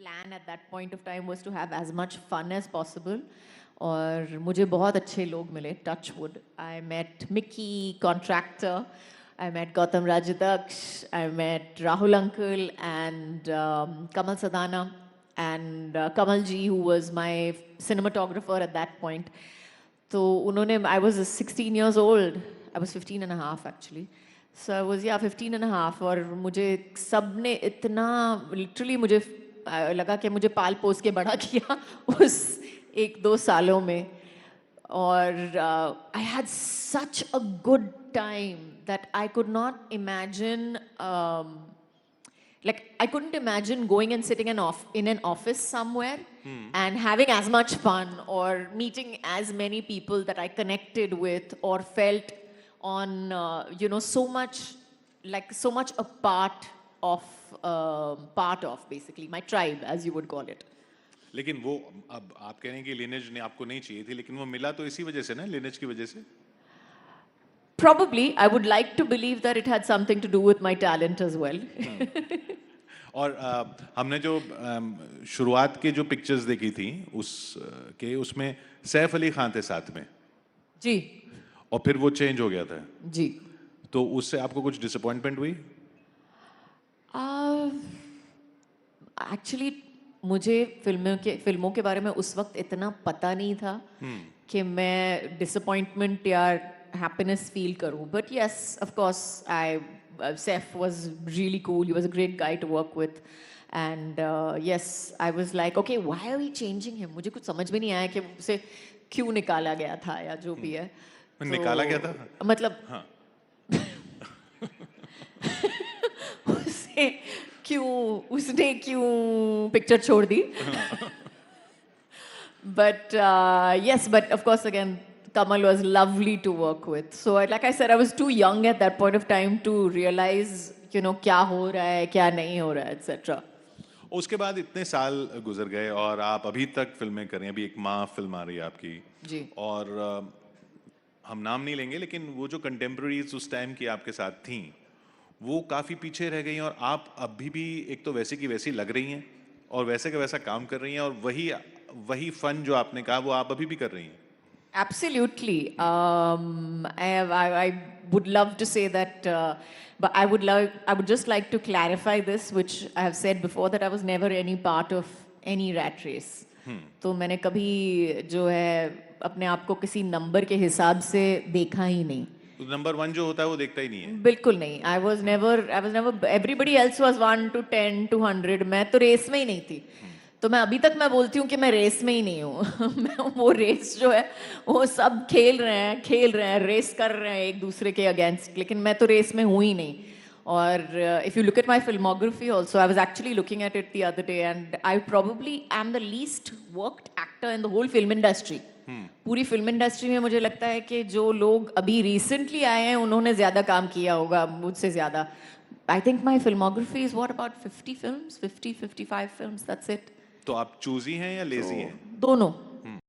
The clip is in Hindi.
plan at that point of time was to have as much fun as possible. और मुझे बहुत अच्छे लोग मिले, touch wood. I met Mickey, contractor. I met Gautam Rajadaksh. I met Rahul Uncle and Kamal Sadana and Kamal Ji, who was my cinematographer at that point. So उन्होंने, I was 16 years old. I was 15 and a half actually. So I was 15 and a half और मुझे सबने इतना literally मुझे लगा कि मुझे पाल पोस के बड़ा किया उस 1-2 सालों में और I had such a good time that I could not imagine like I couldn't imagine going and sitting in an office somewhere and having as much fun or meeting as many people that I connected with or felt on so much a part of basically my tribe, as you would call it. लेकिन वो अब आप कह रहे हैं कि लिनेज ने आपको नहीं चाहिए थी, लेकिन वो मिला तो इसी वजह से ना, लिनेज की वजह से. Probably, I would like to believe that it had something to do with my talent as well. और हमने जो शुरुआत के जो पिक्चर्स देखी थी उसमें सैफ अली खान थे साथ में जी. और फिर वो चेंज हो गया था जी. तो उससे आपको कुछ डिसअपॉइंटमेंट हुई? एक्चुअली मुझे फिल्मों के बारे में उस वक्त इतना पता नहीं था कि मैं डिसअपॉइंटमेंट या हैप्पीनेस फील करूं. But yes, of course, Seth was really cool. He was a great guy to work with. And yes, I was like, okay, why are we changing him? मुझे कुछ समझ में नहीं आया कि उसे क्यों निकाला गया था या जो भी है. निकाला गया था? मतलब हाँ. उसने क्यों पिक्चर छोड़ दी. But yes, but of course again, Kamal was lovely to work with. So like I said, I was too young at that point of time to realize, क्या हो रहा है, क्या नहीं हो रहा है, etc. उसके बाद इतने साल गुजर गए और आप अभी तक फिल्में कर रहे हैं. अभी एक माँ फिल्म आ रही है आपकी जी. और हम नाम नहीं लेंगे, लेकिन वो जो कंटेम्प्रेरीज उस टाइम की आपके साथ थी वो काफ़ी पीछे रह गई और आप अभी भी एक तो वैसे की वैसी लग रही हैं और वैसे का वैसा काम कर रही हैं और वही फन जो आपने कहा वो आप अभी भी कर रही हैं. Absolutely. I would love to say that, but I would just like to clarify this, which I have said before, that I was never any part of any rat race. तो मैंने कभी जो है अपने आप को किसी नंबर के हिसाब से देखा ही नहीं. नंबर 1 जो होता है वो देखता ही नहीं है. बिल्कुल नहीं. I was never. Everybody else was 1 to 10 to 100. मैं तो रेस में ही नहीं थी. तो मैं अभी तक मैं बोलती हूँ कि मैं रेस में ही नहीं हूँ. मैं वो रेस जो है वो सब खेल रहे हैं, रेस कर रहे हैं एक दूसरे के अगेंस्ट, लेकिन मैं तो रेस में हूँ ही नहीं. और if you look at my filmography also, I was actually looking at it the other day and I probably am the least worked actor in the whole film industry. पूरी फिल्म इंडस्ट्री में मुझे लगता है कि जो लोग अभी रिसेंटली आए हैं उन्होंने ज्यादा काम किया होगा मुझसे ज्यादा. I think my filmography is what, about 50 films, 55 films, that's it. तो आप चूजी हैं या लेजी हैं? दोनों.